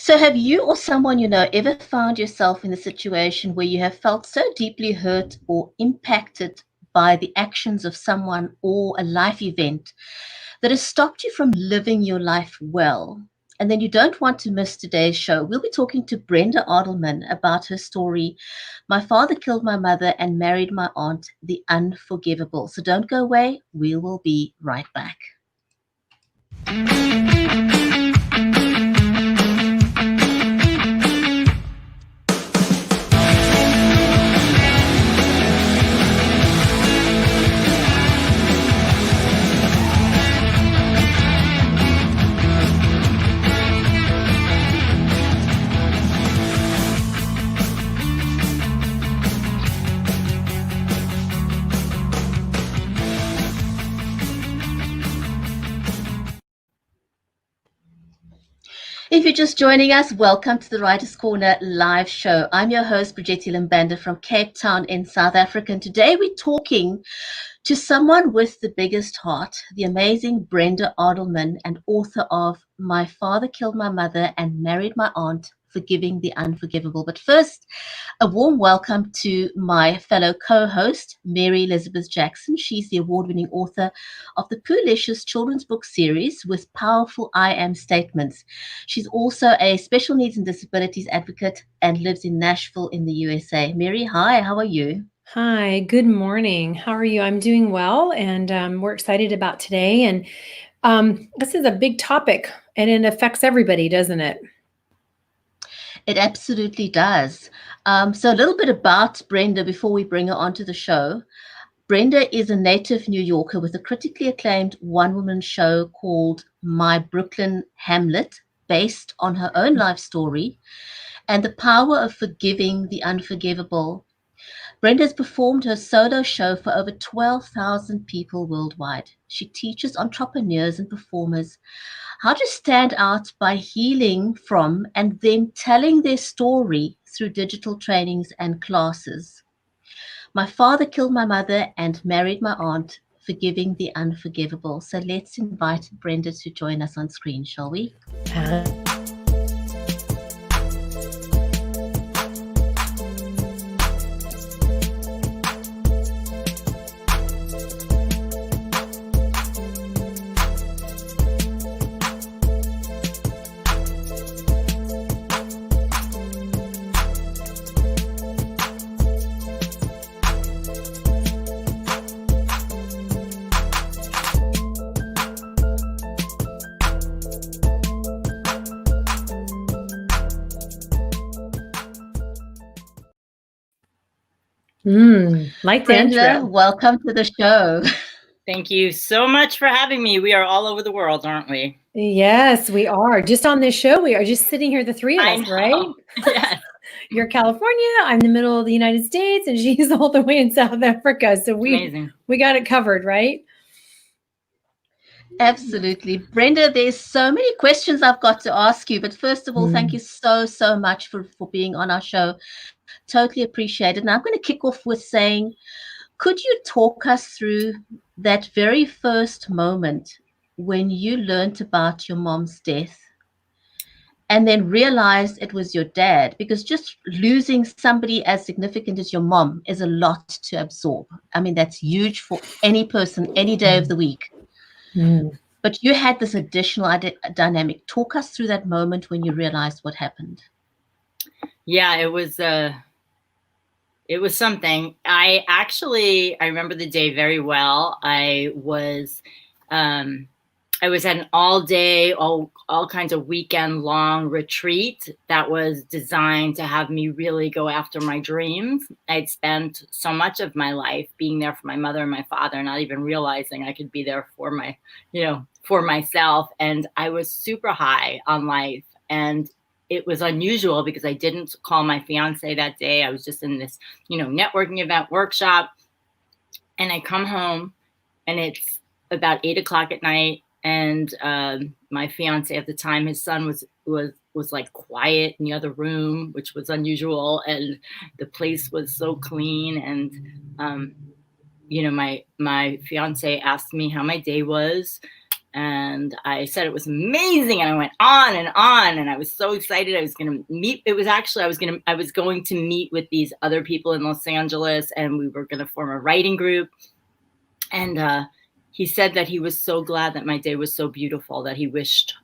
So, have you or someone you know ever found yourself in a situation where you have felt so deeply hurt or impacted by the actions of someone or a life event that has stopped you from living your life well? And then you don't want to miss today's show. We'll be talking to Brenda Adelman about her story, My Father Killed My Mother and Married My Aunt, The Unforgivable. So don't go away. We will be right back. If you're just joining us, welcome to the Writers' Corner live show. I'm your host, Brenda Adelman from Cape Town in South Africa. And today we're talking to someone with the biggest heart, the amazing Brenda Adelman, and author of My Father Killed My Mother and Married My Aunt, Forgiving the Unforgivable. But first, a warm welcome to my fellow co-host, Mary Elizabeth Jackson. She's the award-winning author of the Poolicious children's book series with powerful I am statements. She's also a special needs and disabilities advocate and lives in Nashville in the USA. Mary, hi, how are you? Hi, good morning. How are you? I'm doing well, and we're excited about today. And this is a big topic, and it affects everybody, doesn't it? It absolutely does. So a little bit about Brenda before we bring her onto the show. Brenda is a native New Yorker with a critically acclaimed one-woman show called My Brooklyn Hamlet, based on her own life story and the power of forgiving the unforgivable. Brenda has performed her solo show for over 12,000 people worldwide. She teaches entrepreneurs and performers how to stand out by healing from and then telling their story through digital trainings and classes. My Father Killed My Mother and Married My Aunt, Forgiving the Unforgivable. So let's invite Brenda to join us on screen, shall we? Like the Brenda, intro. welcome to the show. Thank you so much for having me. We are all over the world, aren't we? Yes, we are. Just on this show, we are just sitting here, the three of us, right? Yes. You're California, I'm in the middle of the United States, and she's all the way in South Africa. So we got it covered, right? Absolutely. Brenda, there's so many questions I've got to ask you. But first of all, thank you so much for being on our show. Totally appreciate it. And I'm going to kick off with saying, could you talk us through that very first moment when you learned about your mom's death and then realized it was your dad? Because just losing somebody as significant as your mom is a lot to absorb. I mean, that's huge for any person, any day of the week. But you had this additional dynamic. Talk us through that moment when you realized what happened. Yeah, it was something. I remember the day very well. I was at an all-day, all kinds of weekend-long retreat that was designed to have me really go after my dreams. I'd spent so much of my life being there for my mother and my father, not even realizing I could be there for for myself. And I was super high on life. And it was unusual because I didn't call my fiance that day. I was just in this, networking event workshop. And I come home and it's about 8:00 at night. And my fiance at the time, his son was like quiet in the other room, which was unusual. And the place was so clean. And, my fiance asked me how my day was. And I said it was amazing, and I went on, and I was so excited. I was going to meet. It was actually I was going to meet with these other people in Los Angeles, and we were going to form a writing group. And he said that he was so glad that my day was so beautiful, that he wished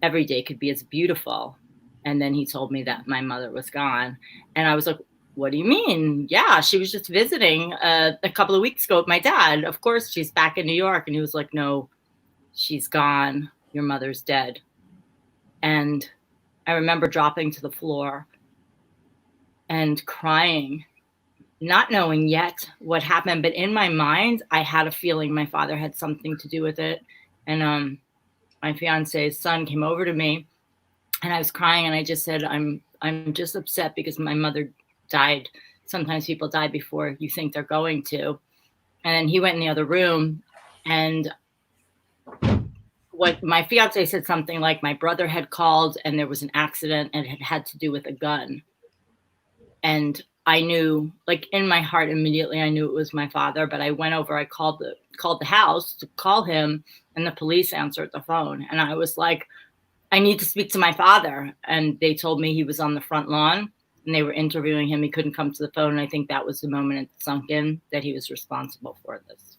every day could be as beautiful. And then he told me that my mother was gone, and I was like, what do you mean? Yeah, she was just visiting a couple of weeks ago with my dad. Of course, she's back in New York. And he was like, no, she's gone. Your mother's dead. And I remember dropping to the floor and crying, not knowing yet what happened. But in my mind, I had a feeling my father had something to do with it. And my fiance's son came over to me, and I was crying, and I just said, I'm just upset because my mother died. Sometimes people die before you think they're going to. And then he went in the other room, and what my fiance said something like my brother had called and there was an accident and it had to do with a gun. And I knew, like in my heart, immediately I knew it was my father. But I went over, I called the house to call him, and the police answered the phone. And I was like, I need to speak to my father. And they told me he was on the front lawn, and they were interviewing him. He couldn't come to the phone. And I think that was the moment it sunk in that he was responsible for this.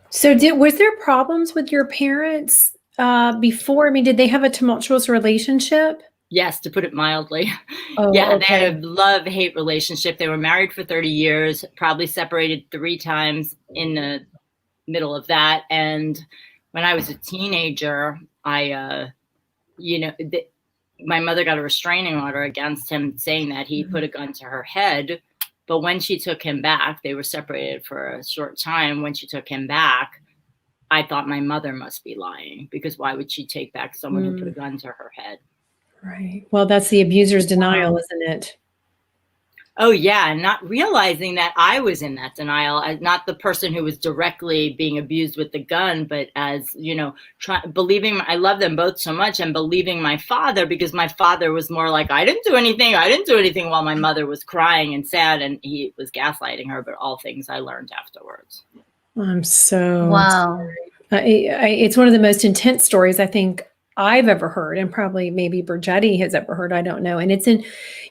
So was there problems with your parents before? I mean, did they have a tumultuous relationship? Yes, to put it mildly. Oh, yeah, okay. They had a love-hate relationship. They were married for 30 years, probably separated 3 times in the middle of that. And when I was a teenager, my mother got a restraining order against him, saying that he put a gun to her head. But when she took him back, they were separated for a short time. When she took him back, I thought my mother must be lying, because why would she take back someone who put a gun to her head? Right. Well, that's the abuser's denial, isn't it? Oh, yeah. Not realizing that I was in that denial, not the person who was directly being abused with the gun, but as, believing, I love them both so much, and believing my father, because my father was more like, I didn't do anything, while my mother was crying and sad, and he was gaslighting her, but all things I learned afterwards. I'm so Wow. it's one of the most intense stories I think I've ever heard, and probably maybe Burgetti has ever heard. I don't know. And it's in,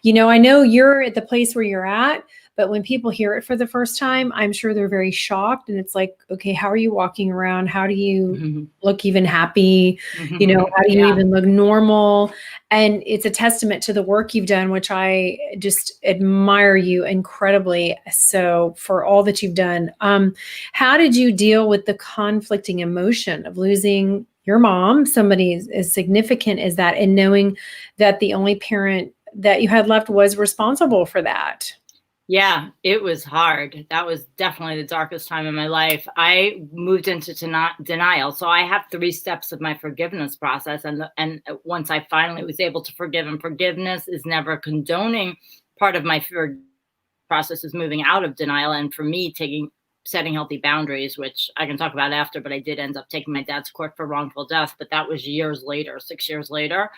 I know you're at the place where you're at, but when people hear it for the first time, I'm sure they're very shocked. And it's like, okay, how are you walking around? How do you look even happy? How do you even look normal? And it's a testament to the work you've done, which I just admire you incredibly. So for all that you've done, how did you deal with the conflicting emotion of losing your mom, somebody as significant as that, and knowing that the only parent that you had left was responsible for that? Yeah, it was hard. That was definitely the darkest time in my life. I moved into denial. So I have 3 steps of my forgiveness process. And once I finally was able to forgive, and forgiveness is never condoning, part of my process is moving out of denial. And for me, setting healthy boundaries, which I can talk about after, but I did end up taking my dad to court for wrongful death. But that was years later, 6 years later.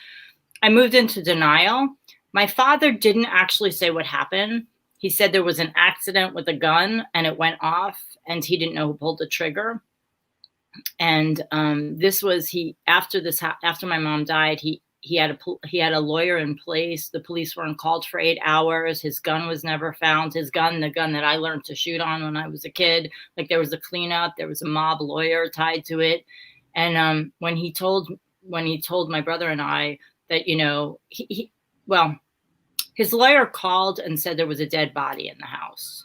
I moved into denial. My father didn't actually say what happened. He said there was an accident with a gun and it went off, and he didn't know who pulled the trigger. And after my mom died, he had a lawyer in place. The police weren't called for 8 hours. His gun was never found. His gun, the gun that I learned to shoot on when I was a kid, like there was a cleanup, there was a mob lawyer tied to it. And when he told my brother and I that, his lawyer called and said there was a dead body in the house.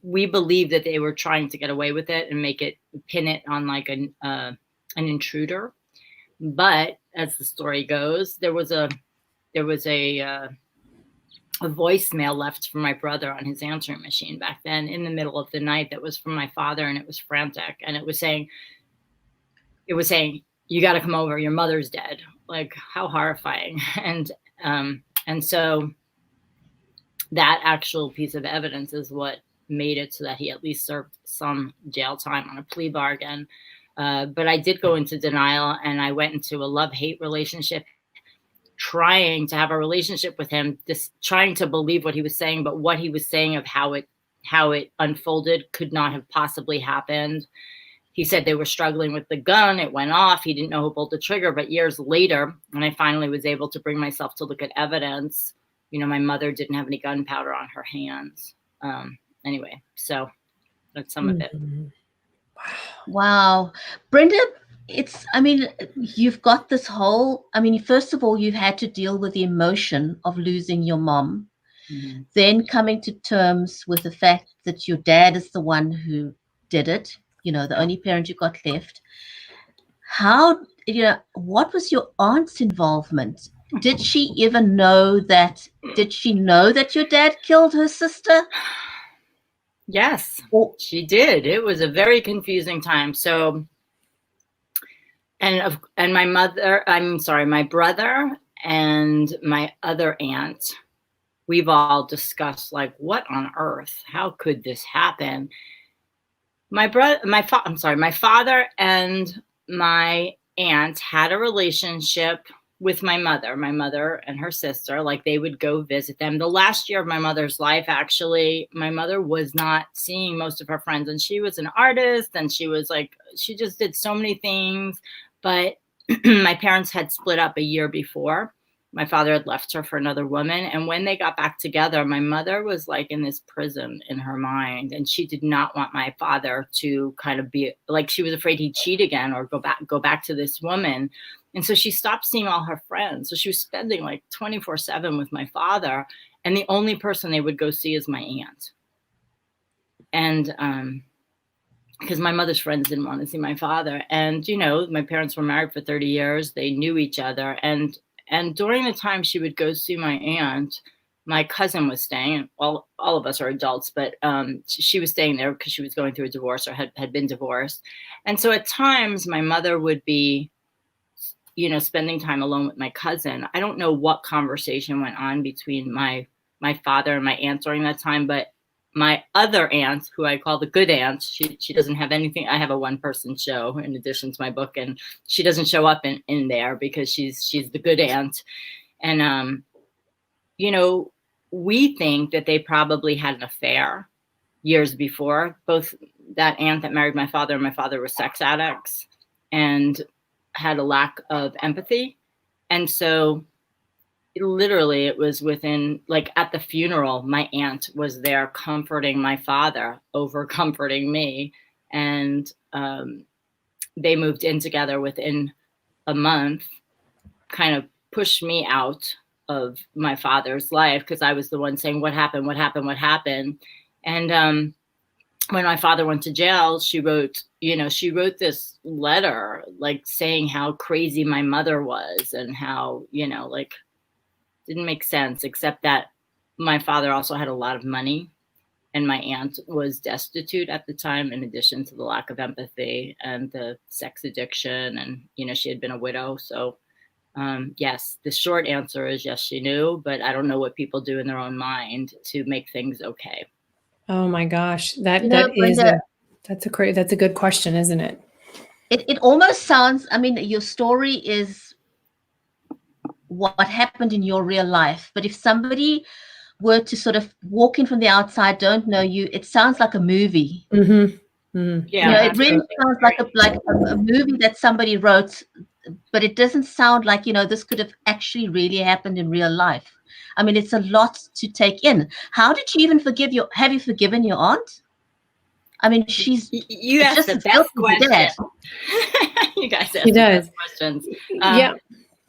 We believe that they were trying to get away with it and pin it on like an intruder. But as the story goes, there was a voicemail left from my brother on his answering machine back then in the middle of the night that was from my father, and it was frantic, and it was saying, you got to come over, your mother's dead. Like, how horrifying. And so that actual piece of evidence is what made it so that he at least served some jail time on a plea bargain. But I did go into denial, and I went into a love-hate relationship, trying to have a relationship with him, trying to believe what he was saying, but what he was saying of how it unfolded could not have possibly happened. he said they were struggling with the gun. It went off. He didn't know who pulled the trigger. But years later, when I finally was able to bring myself to look at evidence, my mother didn't have any gunpowder on her hands. Anyway, so that's some of it. Wow. Brenda, you've got this whole, first of all, you've had to deal with the emotion of losing your mom, then coming to terms with the fact that your dad is the one who did it, the only parent you got left. How, what was your aunt's involvement? Did she even know that, your dad killed her sister? Yes, she did. It was a very confusing time. So, and my brother and my other aunt, we've all discussed, like, what on earth? How could this happen? My father and my aunt had a relationship with my mother and her sister. Like, they would go visit them. The last year of my mother's life, actually, my mother was not seeing most of her friends, and she was an artist, and she just did so many things. But my parents had split up a year before. My father had left her for another woman. And when they got back together, my mother was like in this prison in her mind. And she did not want my father to kind of be like, she was afraid he'd cheat again or go back to this woman. And so she stopped seeing all her friends. So she was spending like 24/7 with my father. And the only person they would go see is my aunt. And because my mother's friends didn't want to see my father. And, my parents were married for 30 years. They knew each other. And during the time she would go see my aunt, my cousin was staying. All of us are adults, but she was staying there because she was going through a divorce or had been divorced. And so at times my mother would be, spending time alone with my cousin. I don't know what conversation went on between my father and my aunt during that time, but my other aunt, who I call the good aunt, she doesn't have anything. I have a one-person show in addition to my book, and she doesn't show up in there because she's the good aunt. And, we think that they probably had an affair years before. Both that aunt that married my father and my father were sex addicts and had a lack of empathy. And so literally it was within, like, at the funeral, my aunt was there comforting my father over comforting me. And they moved in together within a month, kind of pushed me out of my father's life because I was the one saying, what happened? And when my father went to jail, she wrote this letter, like, saying how crazy my mother was and how, didn't make sense, except that my father also had a lot of money and my aunt was destitute at the time, in addition to the lack of empathy and the sex addiction. And, she had been a widow. So, yes, the short answer is yes, she knew, but I don't know what people do in their own mind to make things okay. Oh my gosh. That's a good question, isn't it? It almost sounds, your story is what happened in your real life, but if somebody were to sort of walk in from the outside, don't know you, it sounds like a movie. Mm-hmm. Mm-hmm. Yeah, it really sounds like a movie that somebody wrote, but it doesn't sound like, this could have actually really happened in real life. It's a lot to take in. How did you even have you forgiven your aunt? She's you asked the best question. You guys ask the best questions.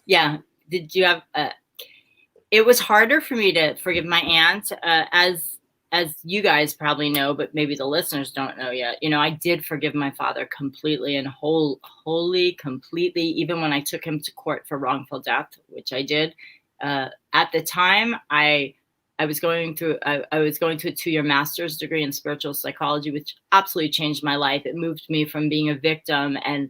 Yeah. Did you have? It was harder for me to forgive my aunt, as you guys probably know, but maybe the listeners don't know yet. I did forgive my father completely and wholly, completely, even when I took him to court for wrongful death, which I did. At the time, I was going through a 2-year master's degree in spiritual psychology, which absolutely changed my life. It moved me from being a victim and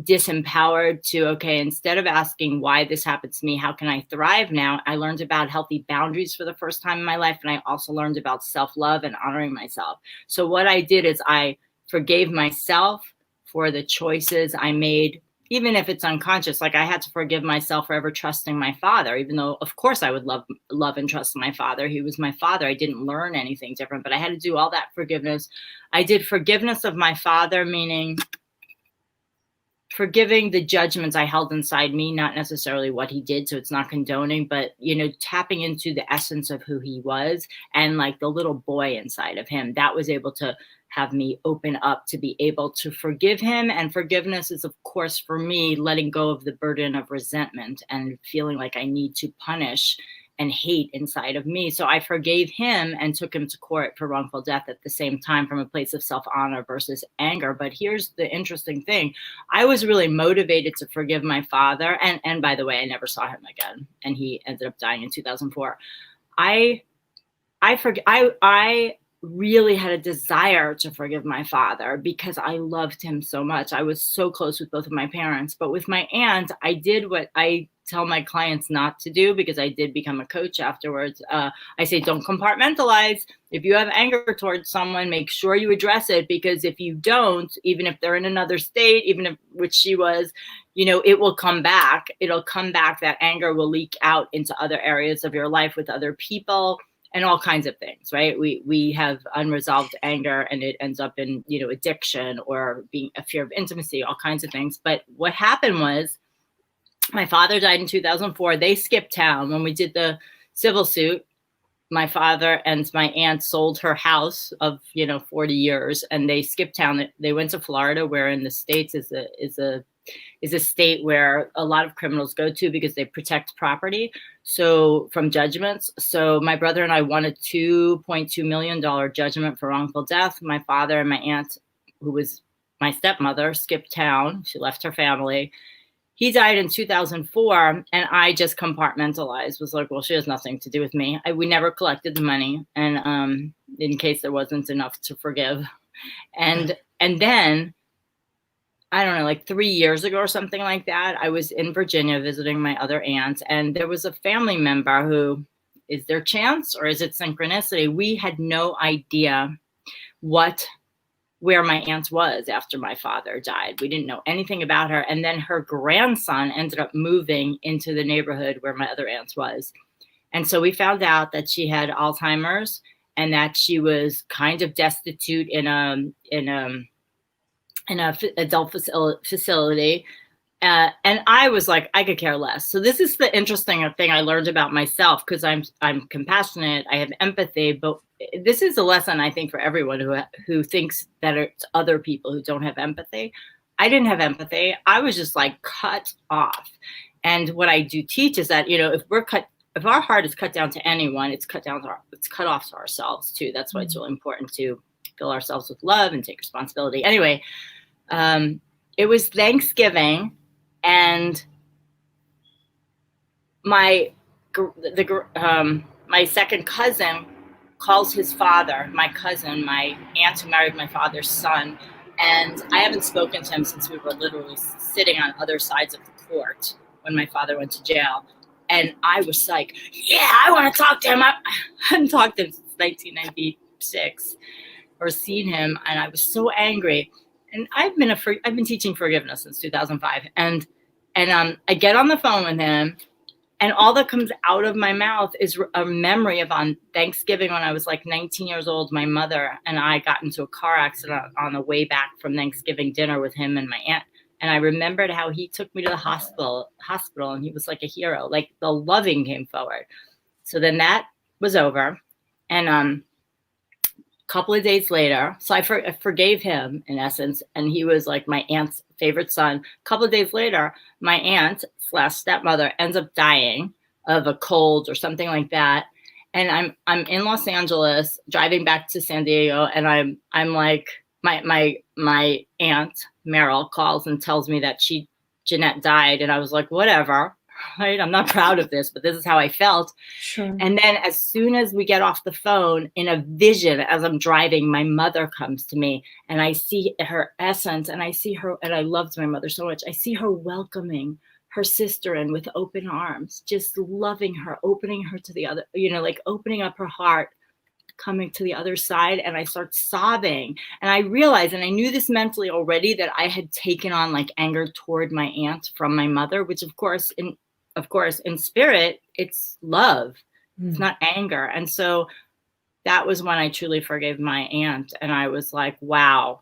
disempowered to, okay, instead of asking why this happened to me, how can I thrive now? I learned about healthy boundaries for the first time in my life. And I also learned about self-love and honoring myself. So what I did is I forgave myself for the choices I made even if it's unconscious, like I had to forgive myself for ever trusting my father, even though of course I would love and trust my father. He was my father. I didn't learn anything different, but I had to do all that forgiveness. I did forgiveness of my father, meaning forgiving the judgments I held inside me, not necessarily what he did. So it's not condoning, but, you know, tapping into the essence of who he was and like the little boy inside of him that was able to have me open up to be able to forgive him. And forgiveness is, of course, for me, letting go of the burden of resentment and feeling like I need to punish and hate inside of me. So I forgave him and took him to court for wrongful death at the same time from a place of self-honor versus anger. But here's the interesting thing. I was really motivated to forgive my father. And by the way, I never saw him again. And he ended up dying in 2004. I really had a desire to forgive my father because I loved him so much. I was so close with both of my parents, but with my aunt, I did what I tell my clients not to do because I did become a coach afterwards. I say, don't compartmentalize. If you have anger towards someone, make sure you address it, because if you don't, even if they're in another state, even if, which she was, you know, it will come back. It'll come back. That anger will leak out into other areas of your life with other people and all kinds of things, right? We have unresolved anger and it ends up in, you know, addiction or being a fear of intimacy, all kinds of things. But what happened was my father died in 2004. They skipped town when we did the civil suit. My father and my aunt sold her house of, you know, 40 years and they skipped town. They went to Florida, where in the States is a state where a lot of criminals go to because they protect property. So from judgments. So my brother and I won a $2.2 million judgment for wrongful death. My father and my aunt, who was my stepmother, skipped town. She left her family. He died in 2004, and I just compartmentalized, was like, well, she has nothing to do with me. We never collected the money, and in case there wasn't enough to forgive. And then, I don't know, like 3 years ago or something like that, I was in Virginia visiting my other aunt, and there was a family member who, is there chance or is it synchronicity? We had no idea where my aunt was after my father died. We didn't know anything about her. And then her grandson ended up moving into the neighborhood where my other aunt was. And so we found out that she had Alzheimer's and that she was kind of destitute in a adult facility. And I was like, I could care less. So this is the interesting thing I learned about myself, because I'm compassionate, I have empathy, but this is a lesson I think for everyone who thinks that it's other people who don't have empathy. I didn't have empathy. I was just like cut off. And what I do teach is that, you know, if our heart is cut down to anyone, it's cut off to ourselves too. That's why it's really important to fill ourselves with love and take responsibility. Anyway, it was Thanksgiving, and my second cousin calls his father, my cousin, my aunt who married my father's son, and I haven't spoken to him since we were literally sitting on other sides of the court when my father went to jail. And I was like, yeah, I want to talk to him. I hadn't talked to him since 1996 or seen him, and I was so angry. And I've been teaching forgiveness since 2005, and I get on the phone with him, and all that comes out of my mouth is a memory of on Thanksgiving when I was like 19 years old. My mother and I got into a car accident on the way back from Thanksgiving dinner with him and my aunt. And I remembered how he took me to the hospital, and he was like a hero. Like the loving came forward. So then that was over, and a couple of days later, so I forgave him in essence, and he was like my aunt's favorite son. A couple of days later, my aunt / stepmother ends up dying of a cold or something like that. And I'm in Los Angeles driving back to San Diego, and I'm like, my aunt Meryl calls and tells me that Jeanette died, and I was like, whatever, right? I'm not proud of this, but this is how I felt. Sure. And then as soon as we get off the phone, in a vision as I'm driving, my mother comes to me, and I see her essence, and I see her, and I loved my mother so much. I see her welcoming her sister in with open arms, just loving her, opening her to the other, you know, like opening up her heart coming to the other side, and I start sobbing. And I realized, and I knew this mentally already, that I had taken on like anger toward my aunt from my mother, which of course in spirit, it's love. It's not anger. And so that was when I truly forgave my aunt. And I was like, wow,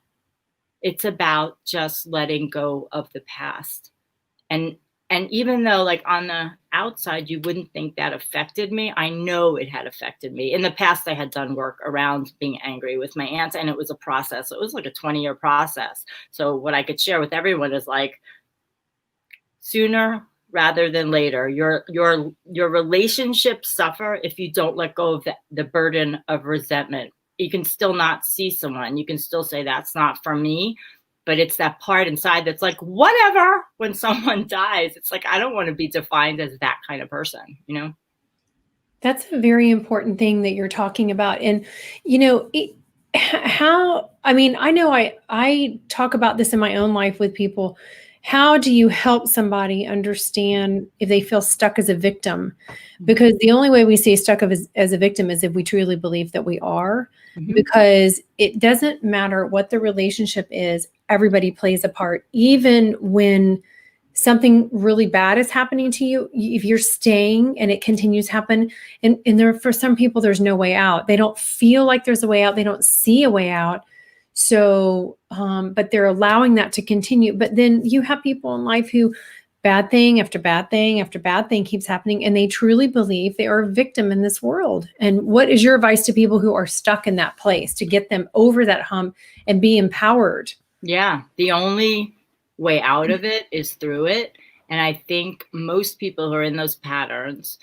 it's about just letting go of the past. And even though like on the outside, you wouldn't think that affected me, I know it had affected me. In the past, I had done work around being angry with my aunt, and it was a process. It was like a 20-year process. So what I could share with everyone is like, sooner rather than later, your relationships suffer if you don't let go of the burden of resentment. You can still not see someone. You can still say, that's not for me. But it's that part inside that's like, whatever, when someone dies, it's like, I don't want to be defined as that kind of person, you know? That's a very important thing that you're talking about. And, you know, I know I talk about this in my own life with people. How do you help somebody understand if they feel stuck as a victim? Because the only way we stay stuck as a victim is if we truly believe that we are, because it doesn't matter what the relationship is. Everybody plays a part, even when something really bad is happening to you. If you're staying and it continues to happen, and there, for some people, there's no way out. They don't feel like there's a way out. They don't see a way out. So, but they're allowing that to continue. But then you have people in life who bad thing after bad thing after bad thing keeps happening, and they truly believe they are a victim in this world. And what is your advice to people who are stuck in that place to get them over that hump and be empowered? Yeah, the only way out of it is through it. And I think most people who are in those patterns,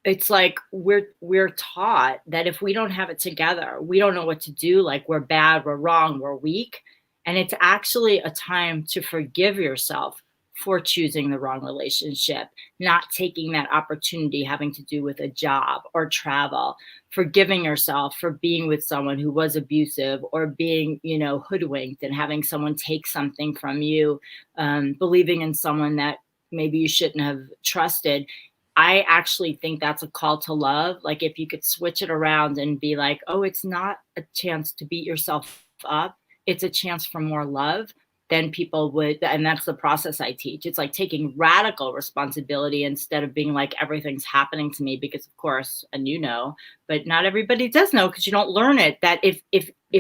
it's like we're taught that if we don't have it together, we don't know what to do. Like, we're bad, we're wrong, we're weak. And it's actually a time to forgive yourself for choosing the wrong relationship, not taking that opportunity having to do with a job or travel, forgiving yourself for being with someone who was abusive, or being, you know, hoodwinked and having someone take something from you, believing in someone that maybe you shouldn't have trusted. I actually think that's a call to love. Like, if you could switch it around and be like, oh, it's not a chance to beat yourself up, it's a chance for more love, then people would, and that's the process I teach. It's like taking radical responsibility instead of being like, everything's happening to me, because of course, and you know, but not everybody does know, because you don't learn it, that if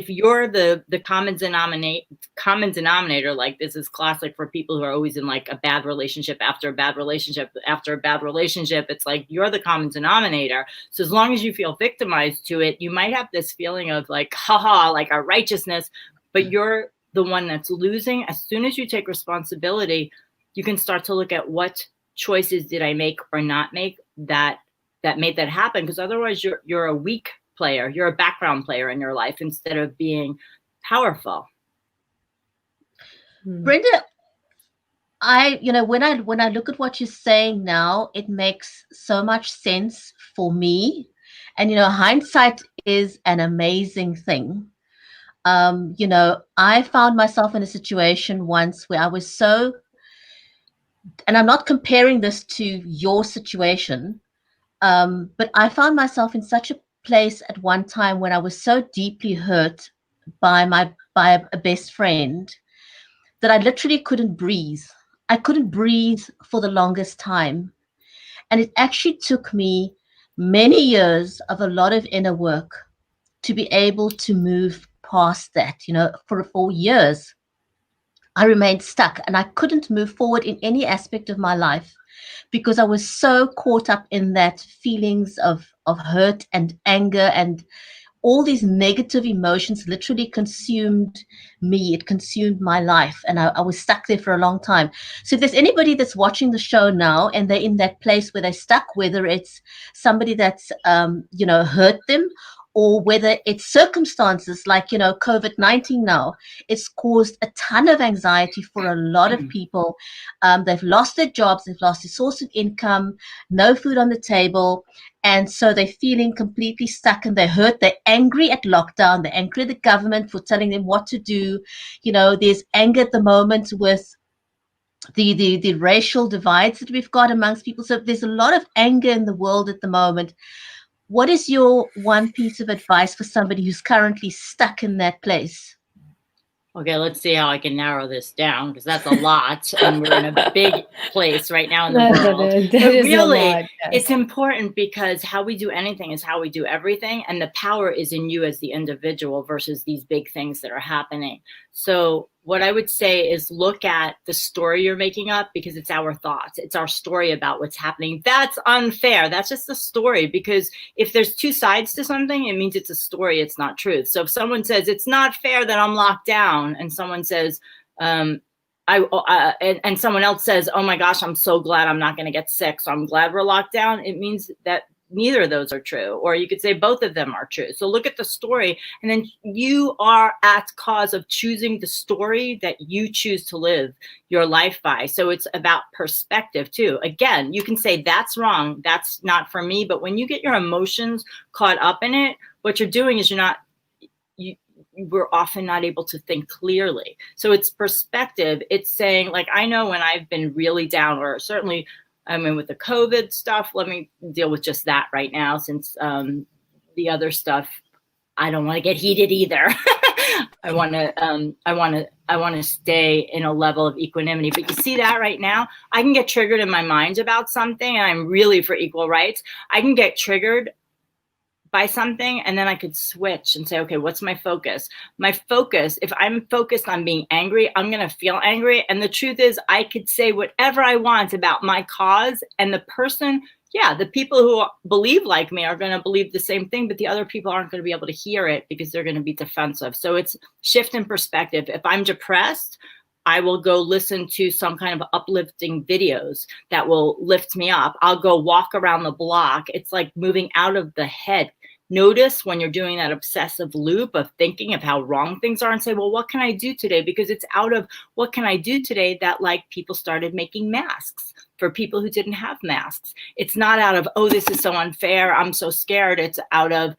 you're the common denominator, like, this is classic for people who are always in like a bad relationship after a bad relationship after a bad relationship. It's like, you're the common denominator. So as long as you feel victimized to it, you might have this feeling of like, haha, like a righteousness, but you're the one that's losing. As soon as you take responsibility, you can start to look at what choices did I make or not make that made that happen. Because otherwise you're a weak player. You're a background player in your life instead of being powerful. Brenda, when I look at what you're saying now, it makes so much sense for me. And, hindsight is an amazing thing. I found myself in a situation once where I was so, and I'm not comparing this to your situation, but I found myself in such a place at one time when I was so deeply hurt by a best friend that I literally couldn't breathe. I couldn't breathe for the longest time. And it actually took me many years of a lot of inner work to be able to move past that. For years, I remained stuck and I couldn't move forward in any aspect of my life because I was so caught up in that feelings of hurt and anger, and all these negative emotions literally consumed me. It consumed my life, and I was stuck there for a long time. So if there's anybody that's watching the show now and they're in that place where they're stuck, whether it's somebody that's hurt them, or whether it's circumstances like, COVID-19 now, it's caused a ton of anxiety for a lot of people. They've lost their jobs, they've lost their source of income, no food on the table. And so they're feeling completely stuck and they're hurt. They're angry at lockdown. They're angry at the government for telling them what to do. There's anger at the moment with the racial divides that we've got amongst people. So there's a lot of anger in the world at the moment. What is your one piece of advice for somebody who's currently stuck in that place? Okay, let's see how I can narrow this down, because that's a lot, and we're in a big place right now in the world. That is a Really, lot, yes. it's important, because how we do anything is how we do everything, and the power is in you as the individual versus these big things that are happening. So what I would say is look at the story you're making up, because it's our thoughts. It's our story about what's happening. That's unfair. That's just a story, because if there's two sides to something, it means it's a story. It's not truth. So if someone says it's not fair that I'm locked down, and someone says, and someone else says, oh my gosh, I'm so glad I'm not going to get sick, so I'm glad we're locked down, it means that neither of those are true. Or you could say both of them are true. So look at the story, and then you are at cause of choosing the story that you choose to live your life by. So it's about perspective too. Again, you can say that's wrong, that's not for me, but when you get your emotions caught up in it, what you're doing is we're often not able to think clearly. So it's perspective. It's saying, like, I know when I've been really down, or certainly, I mean, with the COVID stuff, let me deal with just that right now, since the other stuff, I don't want to get heated either. I want to stay in a level of equanimity. But you see that right now, I can get triggered in my mind about something, and I'm really for equal rights. I can get triggered by something, and then I could switch and say, okay, what's my focus? My focus, if I'm focused on being angry, I'm going to feel angry. And the truth is, I could say whatever I want about my cause, and the person, yeah, the people who believe like me are going to believe the same thing, but the other people aren't going to be able to hear it because they're going to be defensive. So it's shift in perspective. If I'm depressed, I will go listen to some kind of uplifting videos that will lift me up. I'll go walk around the block. It's like moving out of the head. Notice when you're doing that obsessive loop of thinking of how wrong things are, and say, well, what can I do today? Because it's out of what can I do today that, like, people started making masks for people who didn't have masks. It's not out of, oh, this is so unfair, I'm so scared. It's out of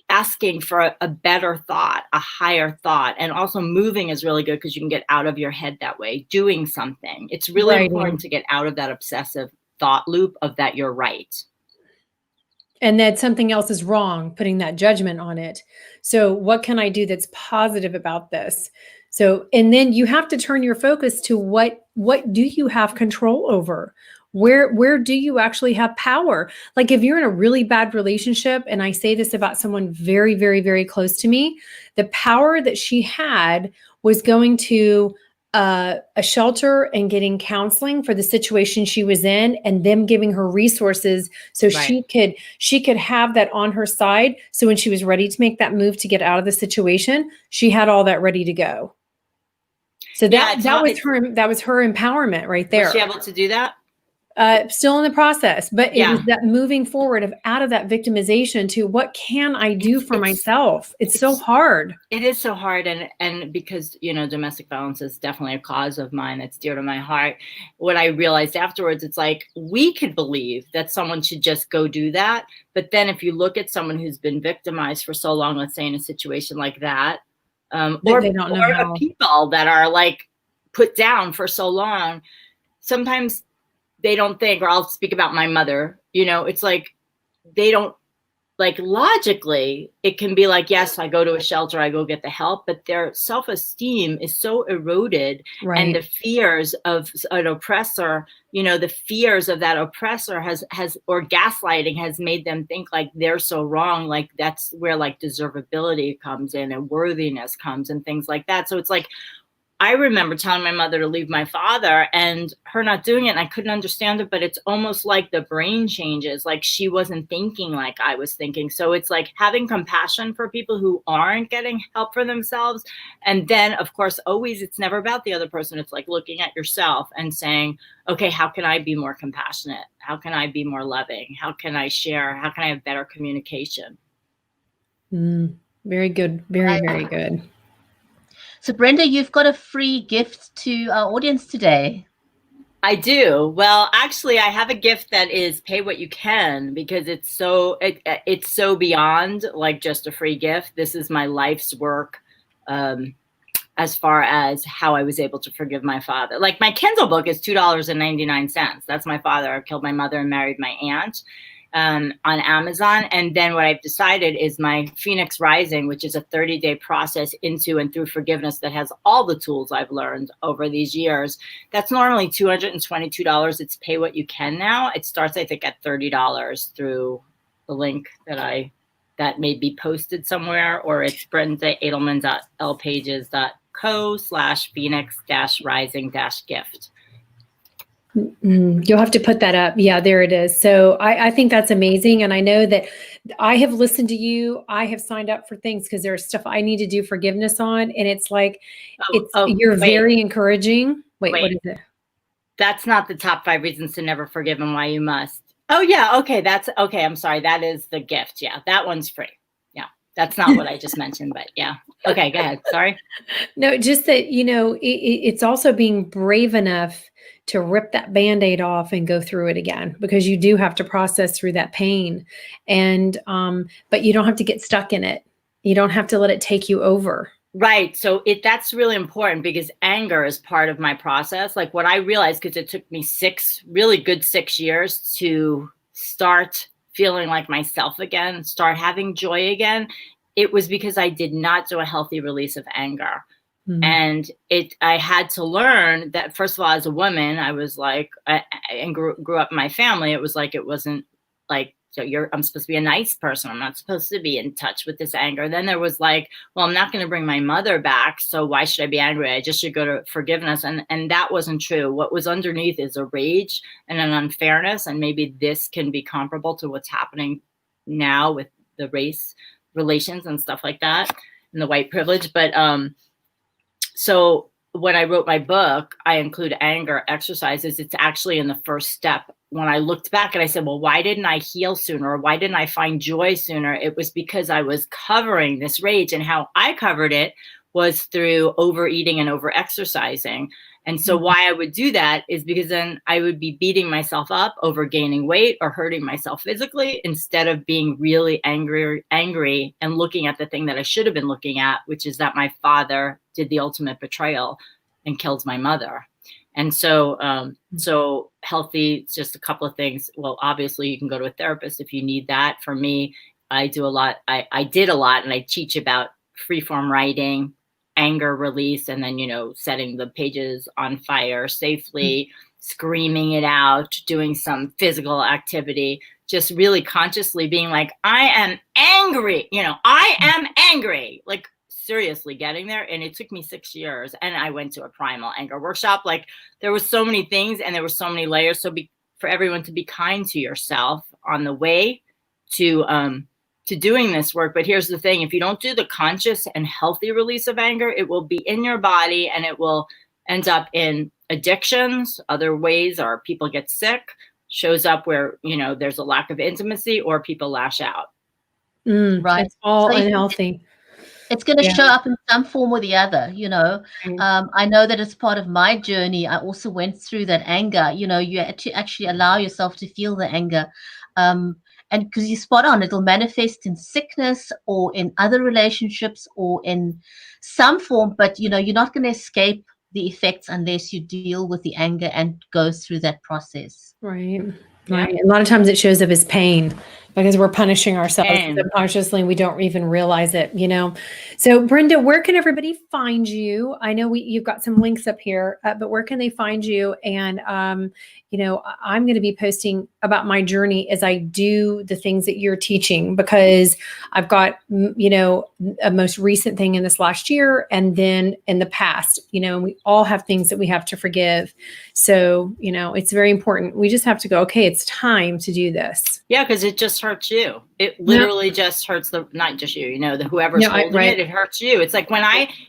asking for a better thought, a higher thought. And also moving is really good, because you can get out of your head that way, doing something. It's really important to get out of that obsessive thought loop of that you're right. And that something else is wrong, putting that judgment on it. So what can I do that's positive about this? So, and then you have to turn your focus to what do you have control over? Where do you actually have power? Like, if you're in a really bad relationship, and I say this about someone very, very, very close to me, the power that she had was going to a shelter and getting counseling for the situation she was in, and them giving her resources so she could have that on her side. So when she was ready to make that move to get out of the situation, she had all that ready to go. So that was her empowerment right there. Was she able to do that? Still in the process, but it was that moving forward of out of that victimization to what can I do for myself? It's so hard. It is so hard. And because, domestic violence is definitely a cause of mine that's dear to my heart. What I realized afterwards, it's like, we could believe that someone should just go do that. But then if you look at someone who's been victimized for so long, let's say in a situation like that, or they don't know how. People that are like put down for so long, sometimes they don't think, or I'll speak about my mother, it's like, they don't, like, logically, it can be like, yes, I go to a shelter, I go get the help, but their self-esteem is so eroded. Right. And the fears of an oppressor, the fears of that oppressor has, or gaslighting has made them think like they're so wrong. Like, that's where, like, deservability comes in and worthiness comes and things like that. So it's like, I remember telling my mother to leave my father and her not doing it. And I couldn't understand it, but it's almost like the brain changes. Like, she wasn't thinking like I was thinking. So it's like having compassion for people who aren't getting help for themselves. And then, of course, always, it's never about the other person. It's like looking at yourself and saying, okay, how can I be more compassionate? How can I be more loving? How can I share? How can I have better communication? Very good. Very, very good. So, Brenda, you've got a free gift to our audience today. I do. Well, actually, I have a gift that is pay what you can, because it's so beyond like just a free gift. This is my life's work, as far as how I was able to forgive my father. Like, my Kindle book is $2.99. That's my father. I killed my mother and married my aunt. on Amazon. And then what I've decided is my Phoenix Rising, which is a 30-day process into and through forgiveness that has all the tools I've learned over these years. That's normally $222. It's pay what you can now. It starts, I think, at $30 through the link that may be posted somewhere, or it's Brenda Adelman.lpages.co/Phoenix-Rising-gift. You'll have to put that up. Yeah, there it is. So I think that's amazing. And I know that I have listened to you. I have signed up for things because there's stuff I need to do forgiveness on. And it's like, you're very encouraging. Wait, what is it? That's not the top 5 reasons to never forgive and why you must. Oh, yeah. Okay. That's okay. I'm sorry. That is the gift. Yeah. That one's free. Yeah. That's not what I just mentioned, but yeah. Okay. Go ahead. Sorry. No, just that, it's also being brave enough to rip that Band-Aid off and go through it again, because you do have to process through that pain. And, but you don't have to get stuck in it. You don't have to let it take you over. Right. So that's really important, because anger is part of my process. Like what I realized, because it took me 6 years to start feeling like myself again, start having joy again. It was because I did not do a healthy release of anger. Mm-hmm. And I had to learn that, first of all, as a woman, I was like, and grew up in my family. It was like, it wasn't like, so I'm supposed to be a nice person. I'm not supposed to be in touch with this anger. Then there was like, well, I'm not going to bring my mother back, so why should I be angry? I just should go to forgiveness. And that wasn't true. What was underneath is a rage and an unfairness. And maybe this can be comparable to what's happening now with the race relations and stuff like that, and the white privilege. But so when I wrote my book, I include anger exercises. It's actually in the first step. When I looked back and I said, well, why didn't I heal sooner? Or why didn't I find joy sooner? It was because I was covering this rage, and how I covered it was through overeating and overexercising. And so why I would do that is because then I would be beating myself up over gaining weight or hurting myself physically, instead of being really angry and looking at the thing that I should have been looking at, which is that my father did the ultimate betrayal and killed my mother. And so, so healthy, just a couple of things. Well, obviously you can go to a therapist if you need that. For me, I do a lot. I did a lot, and I teach about freeform writing, anger release, and then, setting the pages on fire safely, screaming it out, doing some physical activity, just really consciously being like, I am angry, I am angry, like seriously getting there. And it took me 6 years, and I went to a primal anger workshop. Like there were so many things, and there were so many layers. So for everyone to be kind to yourself on the way to doing this work. But here's the thing: if you don't do the conscious and healthy release of anger, it will be in your body, and it will end up in addictions, other ways, or people get sick, shows up where, there's a lack of intimacy, or people lash out. Right. It's all unhealthy. It's going to show up in some form or the other, I know that as part of my journey, I also went through that anger. You had to actually allow yourself to feel the anger. And because you're spot on, it'll manifest in sickness or in other relationships or in some form, but you're not going to escape the effects unless you deal with the anger and go through that process. Right. Right. A lot of times it shows up as pain, because we're punishing ourselves subconsciously and we don't even realize it, So Brenda, where can everybody find you? I know you've got some links up here, but where can they find you? And, I'm going to be posting about my journey as I do the things that you're teaching, because I've got, a most recent thing in this last year, and then in the past, we all have things that we have to forgive. So, it's very important. We just have to go, okay, it's time to do this. Yeah, because it just hurts you. It literally just hurts not just you, whoever's holding it hurts you. It's like when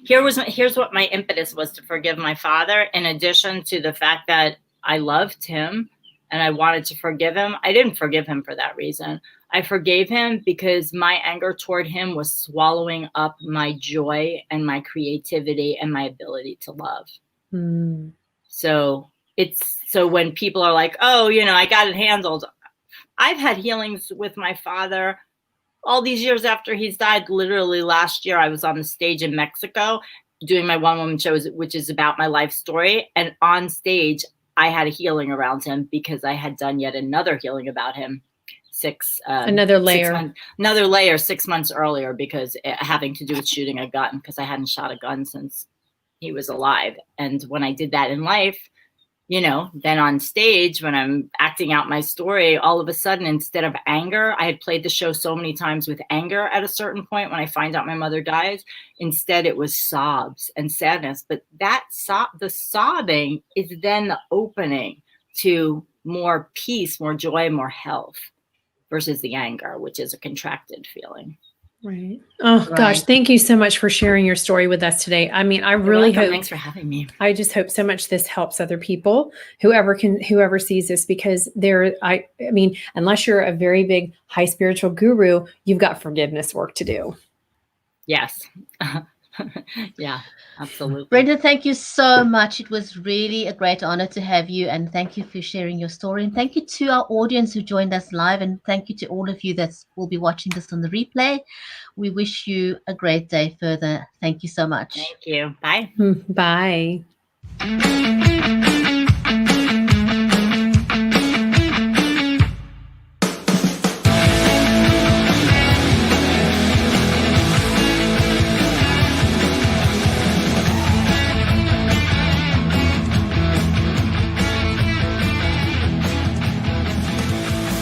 here's what my impetus was to forgive my father, in addition to the fact that I loved him and I wanted to forgive him. I didn't forgive him for that reason. I forgave him because my anger toward him was swallowing up my joy and my creativity and my ability to love. So when people are like, oh, I got it handled. I've had healings with my father all these years after he's died. Literally last year, I was on the stage in Mexico doing my one-woman show, which is about my life story. And on stage, I had a healing around him because I had done yet another healing about him. another layer. Another layer 6 months earlier, because having to do with shooting a gun, because I hadn't shot a gun since he was alive. And when I did that in life, you know, then on stage, when I'm acting out my story, all of a sudden, instead of anger, I had played the show so many times with anger at a certain point when I find out my mother dies. Instead, it was sobs and sadness. But that the sobbing is then the opening to more peace, more joy, more health, versus the anger, which is a contracted feeling. Right. Oh gosh, thank you so much for sharing your story with us today. I mean, I really hope. Thanks for having me. I just hope so much this helps other people, whoever sees this, because I mean, unless you're a very big high spiritual guru, you've got forgiveness work to do. Yes. Yeah, absolutely. Brenda, thank you so much. It was really a great honor to have you, and thank you for sharing your story. And thank you to our audience who joined us live, and thank you to all of you that will be watching this on the replay. We wish you a great day further. Thank you so much. Thank you. Bye. Bye.